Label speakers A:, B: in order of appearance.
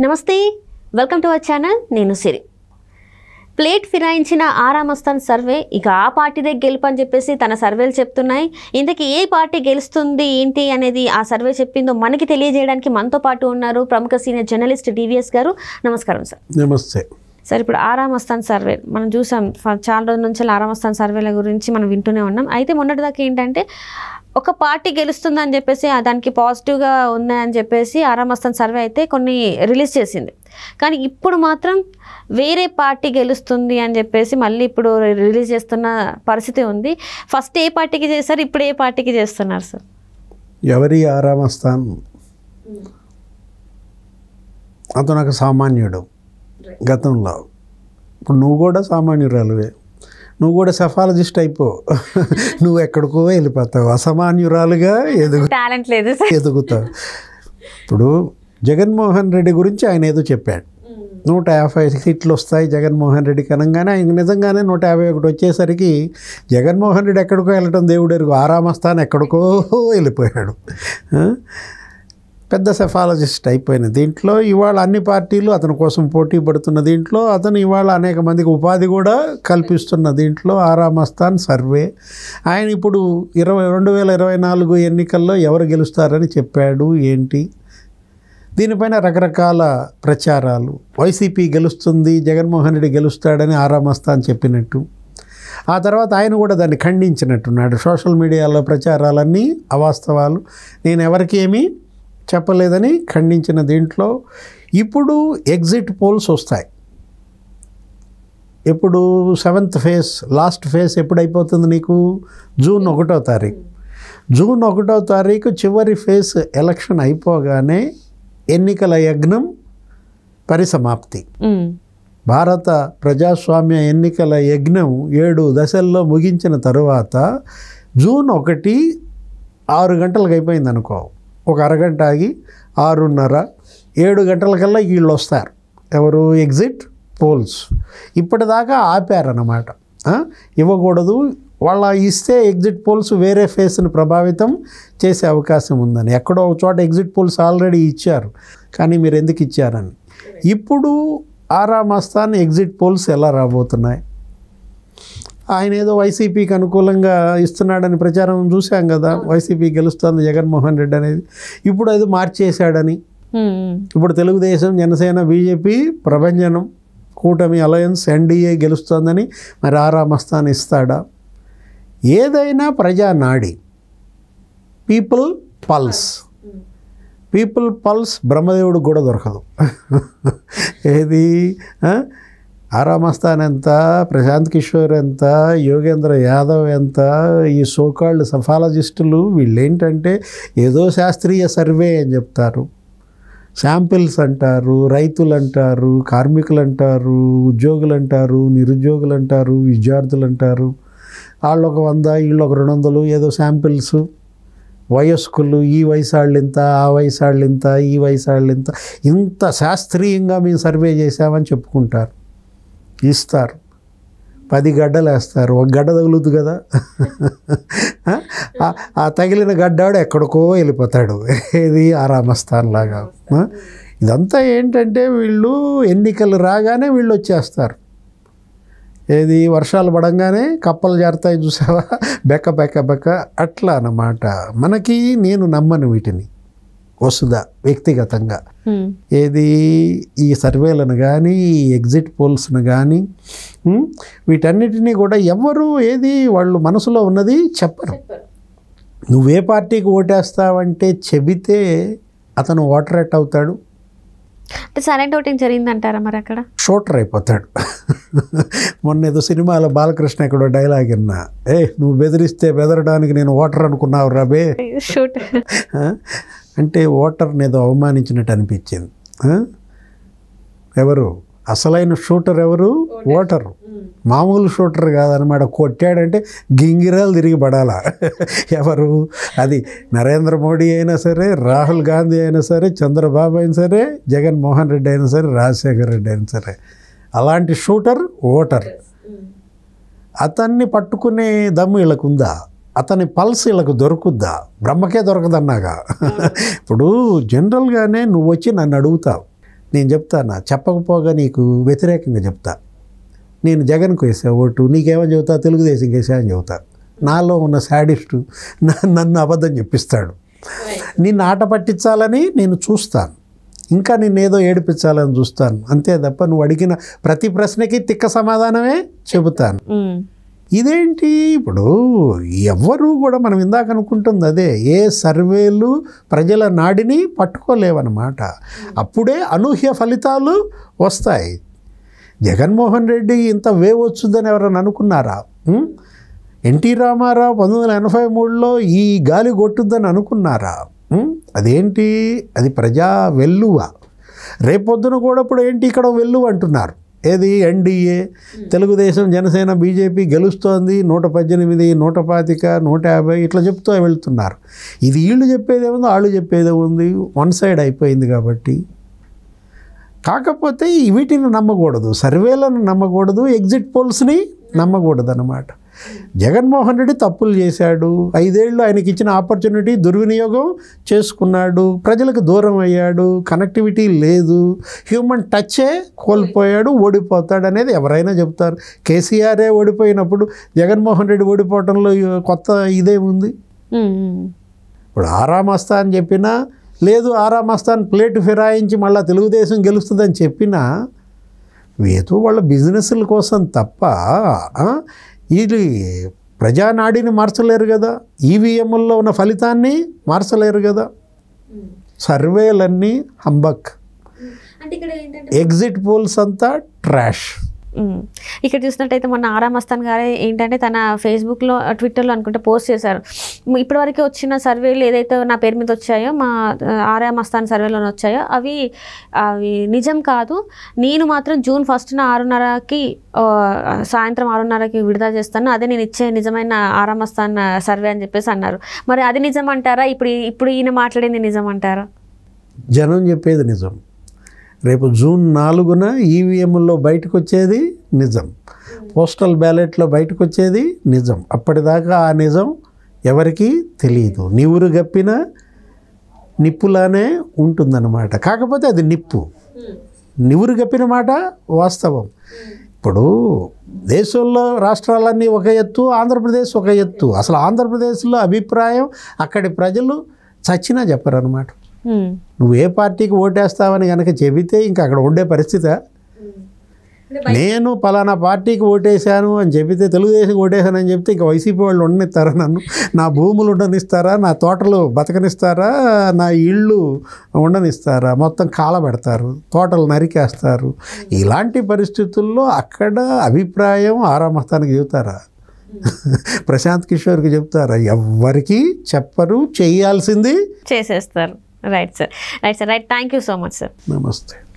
A: నమస్తే, welcome to our channel. నేను సిరి. Plate ఫిరాయించిన ఆరామస్థాన్ survey ఇక ఆ పార్టీదే గెలుపు అని చెప్పేసి తన సర్వేలు చెప్తున్నాయి. ఇంతకీ ఏ పార్టీ గెలుస్తుంది ఏంటి అనేది ఆ సర్వే చెప్పిందో మనకి తెలియజేయడానికి మనతో పాటు ఉన్నారు ప్రముఖ సీనియర్ జర్నలిస్ట్ డివిఎస్ గారు. నమస్కారం సార్.
B: నమస్తే
A: సార్. ఇప్పుడు ఆరామస్థాన్ సర్వే మనం చూసాం, చాలా రోజుల నుంచి ఆరామస్థాన్ సర్వేల గురించి మనం వింటూనే ఉన్నాం. అయితే మొన్నటిదాకా ఏంటంటే ఒక పార్టీ గెలుస్తుందని చెప్పేసి దానికి పాజిటివ్గా ఉన్నాయని చెప్పేసి ఆరామస్థాన్ సర్వే అయితే కొన్ని రిలీజ్ చేసింది. కానీ ఇప్పుడు మాత్రం వేరే పార్టీ గెలుస్తుంది అని చెప్పేసి మళ్ళీ ఇప్పుడు రిలీజ్ చేస్తున్న పరిస్థితి ఉంది. ఫస్ట్ ఏ పార్టీకి చేశారు, ఇప్పుడు ఏ పార్టీకి చేస్తున్నారు సార్?
B: ఎవరి ఆరామస్థాన్ అతను ఒక సామాన్యుడు గతంలో. ఇప్పుడు నువ్వు కూడా సామాన్యురాలువే, నువ్వు కూడా సెఫాలజిస్ట్ అయిపో, నువ్వు ఎక్కడికో వెళ్ళిపోతావు, అసామాన్యురాలుగా
A: టాలెంట్ లేదు
B: ఎదుగుతావు. ఇప్పుడు జగన్మోహన్ రెడ్డి గురించి ఆయన ఏదో చెప్పాడు, 150 సీట్లు వస్తాయి జగన్మోహన్ రెడ్డికి అనగానే ఆయన నిజంగానే 151 వచ్చేసరికి జగన్మోహన్ రెడ్డి ఎక్కడికో వెళ్ళటం దేవుడెరుగు, ఆరామస్థాన్ ఎక్కడికో వెళ్ళిపోయాడు. పెద్ద సెఫాలజిస్ట్ అయిపోయిన దీంట్లో ఇవాళ అన్ని పార్టీలు అతని కోసం పోటీ పడుతున్న దీంట్లో అతను ఇవాళ అనేక మందికి ఉపాధి కూడా కల్పిస్తున్న దీంట్లో ఆరామస్థాన్ సర్వే ఆయన ఇప్పుడు 2024 ఎన్నికల్లో ఎవరు గెలుస్తారని చెప్పాడు ఏంటి, దీనిపైన రకరకాల ప్రచారాలు. వైసీపీ గెలుస్తుంది, జగన్మోహన్ రెడ్డి గెలుస్తాడని ఆరామస్థాన్ చెప్పినట్టు, ఆ తర్వాత ఆయన కూడా దాన్ని ఖండించినట్టున్నాడు. సోషల్ మీడియాలో ప్రచారాలన్నీ అవాస్తవాలు, నేను ఎవరికి ఏమీ చెప్పలేదని ఖండించిన దీంట్లో ఇప్పుడు ఎగ్జిట్ పోల్స్ వస్తాయి. ఇప్పుడు 7th ఫేజ్, లాస్ట్ ఫేజ్ ఎప్పుడైపోతుంది నీకు? జూన్ 1వ తారీఖు. జూన్ 1వ తారీఖు చివరి ఫేజ్ ఎలక్షన్ అయిపోగానే ఎన్నికల యజ్ఞం పరిసమాప్తి. భారత ప్రజాస్వామ్య ఎన్నికల యజ్ఞం 7 దశల్లో ముగించిన తరువాత జూన్ 1 6 గంటలకు అయిపోయింది అనుకో, ఒక అరగంట ఆగి 6:30 7 గంటలకల్లా వీళ్ళు వస్తారు. ఎవరు? Exit polls. ఇప్పటిదాకా ఆపారన్నమాట, ఇవ్వకూడదు, వాళ్ళ ఇస్తే ఎగ్జిట్ పోల్స్ వేరే ఫేస్ని ప్రభావితం చేసే అవకాశం ఉందని. ఎక్కడో ఒక చోట ఎగ్జిట్ పోల్స్ ఆల్రెడీ ఇచ్చారు, కానీ మీరు ఎందుకు ఇచ్చారని. ఇప్పుడు ఆరామస్థాన్ ఎగ్జిట్ పోల్స్ ఎలా రాబోతున్నాయి? ఆయన ఏదో వైసీపీకి అనుకూలంగా ఇస్తున్నాడని ప్రచారం చూసాం కదా, వైసీపీ గెలుస్తుంది జగన్మోహన్ రెడ్డి అనేది. ఇప్పుడు అది మార్చేశాడని, ఇప్పుడు తెలుగుదేశం, జనసేన, బీజేపీ ప్రభంజనం కూటమి అలయన్స్ ఎన్డీఏ గెలుస్తుందని మరి ఆరామస్థాన్ ఇస్తాడా? ఏదైనా ప్రజానాడి, పీపుల్ పల్స్. పీపుల్ పల్స్ బ్రహ్మదేవుడు కూడా దొరకదు. ఏది ఆరామస్థాన్ ఎంత, ప్రశాంత్ కిషోర్ ఎంత, యోగేంద్ర యాదవ్ ఎంత, ఈ సోకాల్డ్ సఫాలజిస్టులు వీళ్ళేంటంటే ఏదో శాస్త్రీయ సర్వే అని చెప్తారు, శాంపిల్స్ అంటారు, రైతులు అంటారు, కార్మికులు అంటారు, ఉద్యోగులు అంటారు, నిరుద్యోగులు అంటారు, విద్యార్థులు అంటారు, వాళ్ళు ఒక 100 వీళ్ళు ఒక 200 ఏదో శాంపిల్స్. వయస్కులు, ఈ వయసు వాళ్ళు ఇంత, ఆ వయసు వాళ్ళు ఇంత, ఈ వయసు వాళ్ళు ఇంత, ఇంత శాస్త్రీయంగా మేము సర్వే చేసామని చెప్పుకుంటారు, ఇస్తారు. 10 గడ్డలు వేస్తారు, ఒక గడ్డ తగులుతుంది కదా, ఆ తగిలిన గడ్డాడు ఎక్కడికో వెళ్ళిపోతాడు. ఇది ఆరామస్థాన్ లాగా. ఇదంతా ఏంటంటే వీళ్ళు ఎన్నికలు రాగానే వీళ్ళు వచ్చేస్తారు. ఏది వర్షాలు పడంగానే కప్పలు జారుతాయి చూసావా, బెక్క బెక్క బెక్క, అట్లా అన్నమాట. మనకి, నేను నమ్మను వీటిని వస్తుందా వ్యక్తిగతంగా. ఏది ఈ సర్వేలను కానీ, ఈ ఎగ్జిట్ పోల్స్ను కానీ, వీటన్నిటినీ కూడా ఎవరు ఏది వాళ్ళు మనసులో ఉన్నది చెప్పరు. నువ్వే పార్టీకి ఓటేస్తావంటే చెబితే అతను ఓటర్ ఎట్ అవుతాడు?
A: అంటే సైలెంట్ ఓటింగ్ జరిగిందంటారా మరి అక్కడ?
B: షూటర్ అయిపోతాడు. మొన్న ఏదో సినిమాలో బాలకృష్ణ ఎక్కడో డైలాగ్ విన్నా, నువ్వు బెదిరిస్తే బెదరడానికి నేను ఓటర్ అనుకున్నావు రాబే. అంటే ఓటర్ని ఏదో అవమానించినట్టు అనిపించింది. ఎవరు అసలైన షూటర్? ఎవరు? ఓటరు. మామూలు షూటర్ కాదనమాట. కొట్టాడంటే గింగిరాలు తిరిగి పడాలా. ఎవరు? అది నరేంద్ర మోడీ అయినా సరే, రాహుల్ గాంధీ అయినా సరే, చంద్రబాబు అయినా సరే, జగన్మోహన్ రెడ్డి అయినా సరే, రాజశేఖర్ రెడ్డి అయినా సరే, అలాంటి షూటర్ ఓటర్. అతన్ని పట్టుకునే దమ్ము వీళ్ళకుందా? అతని పల్స్ వీళ్ళకు దొరుకుద్దా? బ్రహ్మకే దొరకదన్నాగా. ఇప్పుడు జనరల్గానే నువ్వు వచ్చి నన్ను అడుగుతావు, నేను చెప్తానా, చెప్పకపోగా నీకు వ్యతిరేకంగా చెప్తా. నేను జగన్కు వేసా ఓటు, నీకేమని చెబుతా, తెలుగుదేశంకి వేసా అని చెబుతా. నాలో ఉన్న శాడిస్టు నన్ను అబద్ధం చెప్పిస్తాడు. నిన్ను ఆట పట్టించాలని నేను చూస్తాను, ఇంకా నిన్నేదో ఏడిపించాలని చూస్తాను, అంతే తప్ప నువ్వు అడిగిన ప్రతి ప్రశ్నకి తిక్క సమాధానమే చెబుతాను. ఇదేంటి ఇప్పుడు ఎవ్వరూ కూడా మనం ఇందాక అనుకుంటుంది అదే, ఏ సర్వేలు ప్రజల నాడిని పట్టుకోలేవన్నమాట. అప్పుడే అనూహ్య ఫలితాలు వస్తాయి. జగన్మోహన్ రెడ్డి ఇంత వేవ్ వచ్చుద్దని ఎవరైనా అనుకున్నారా? ఎన్టీ రామారావు 1983లో ఈ గాలి కొట్టుద్దని అనుకున్నారా? అదేంటి, అది ప్రజా వెల్లువ. రేపొద్దున కూడా ఇప్పుడు ఏంటి ఇక్కడ వెల్లువ అంటున్నారు. ఏది, ఎన్డీఏ, తెలుగుదేశం, జనసేన, బీజేపీ గెలుస్తోంది, 118, 125, 150 ఇట్లా చెప్తూ వెళ్తున్నారు. ఇది వీళ్ళు చెప్పేదేముంది, వాళ్ళు చెప్పేదేముంది, వన్ సైడ్ అయిపోయింది. కాబట్టి కాకపోతే వీటిని నమ్మకూడదు, సర్వేలను నమ్మకూడదు, ఎగ్జిట్ పోల్స్ని నమ్మకూడదు అన్నమాట. జగన్మోహన్ రెడ్డి తప్పులు చేశాడు, 5 ఏళ్ళు ఆయనకి ఇచ్చిన ఆపర్చునిటీ దుర్వినియోగం చేసుకున్నాడు, ప్రజలకు దూరం అయ్యాడు, కనెక్టివిటీ లేదు, హ్యూమన్ టచ్చే కోల్పోయాడు, ఓడిపోతాడు అనేది ఎవరైనా చెప్తారు. కేసీఆరే ఓడిపోయినప్పుడు జగన్మోహన్ రెడ్డి ఓడిపోవటంలో కొత్త ఇదేముంది? ఇప్పుడు ఆరామస్తా అని చెప్పినా లేదు, ఆరామస్తాన్ ప్లేట్ ఫిరాయించి మళ్ళీ తెలుగుదేశం గెలుస్తుందని చెప్పినా ఏదో వాళ్ళ బిజినెస్ల కోసం తప్ప ఇది ప్రజానాడిని మార్చలేరు కదా, ఈవీఎంల్లో ఉన్న ఫలితాన్ని మార్చలేరు కదా. సర్వేలన్నీ హంబక్, ఎగ్జిట్ పోల్స్ అంతా ట్రాష్.
A: ఇక్కడ చూసినట్టయితే మొన్న ఆరామ్ అస్తాన్ గారే ఏంటంటే తన ఫేస్బుక్లో, ట్విట్టర్లో అనుకుంటే పోస్ట్ చేశారు, ఇప్పటివరకు వచ్చిన సర్వేలు ఏదైతే నా పేరు మీద వచ్చాయో, మా ఆరామ్ అస్తాన్ సర్వేలో వచ్చాయో అవి నిజం కాదు, నేను మాత్రం జూన్ 1న 6:30కి సాయంత్రం 6:30కి విడుదల చేస్తాను, అదే నేను ఇచ్చే నిజమైన ఆరామ్ అస్తాన్ సర్వే అని చెప్పేసి అన్నారు. మరి అది నిజం అంటారా, ఇప్పుడు ఈయన మాట్లాడింది నిజం అంటారా?
B: జనం చెప్పేది నిజం. రేపు జూన్ 4న ఈవీఎంలో బయటకు వచ్చేది నిజం, పోస్టల్ బ్యాలెట్లో బయటకు వచ్చేది నిజం. అప్పటిదాకా ఆ నిజం ఎవరికీ తెలియదు, నివురు గప్పిన నిప్పులానే ఉంటుందన్నమాట. కాకపోతే అది నిప్పు, నివురు గప్పిన మాట వాస్తవం. ఇప్పుడు దేశంలో రాష్ట్రాలన్నీ ఒక ఎత్తు, ఆంధ్రప్రదేశ్ ఒక ఎత్తు. అసలు ఆంధ్రప్రదేశ్లో అభిప్రాయం అక్కడి ప్రజలు చచ్చినా చెప్పరు అన్నమాట. నువ్వు ఏ పార్టీకి ఓటేస్తావని కనుక చెబితే ఇంకా అక్కడ ఉండే పరిస్థితి. నేను పలానా పార్టీకి ఓటేశాను అని చెబితే, తెలుగుదేశం ఓటేశానని చెప్తే ఇంకా వైసీపీ వాళ్ళు ఉండనిస్తారా నన్ను? నా భూములు ఉండనిస్తారా, నా తోటలు బతకనిస్తారా, నా ఇళ్ళు ఉండనిస్తారా? మొత్తం కాలబెడతారు, తోటలు నరికేస్తారు. ఇలాంటి పరిస్థితుల్లో అక్కడ అభిప్రాయం ఆరామస్తానికి చెబుతారా? ప్రశాంత్ కిషోర్కి చెప్తారా? ఎవ్వరికి చెప్పరు, చేయాల్సింది
A: చేసేస్తారు. Right sir, right sir, right. Thank you so much sir.
B: నమస్తే.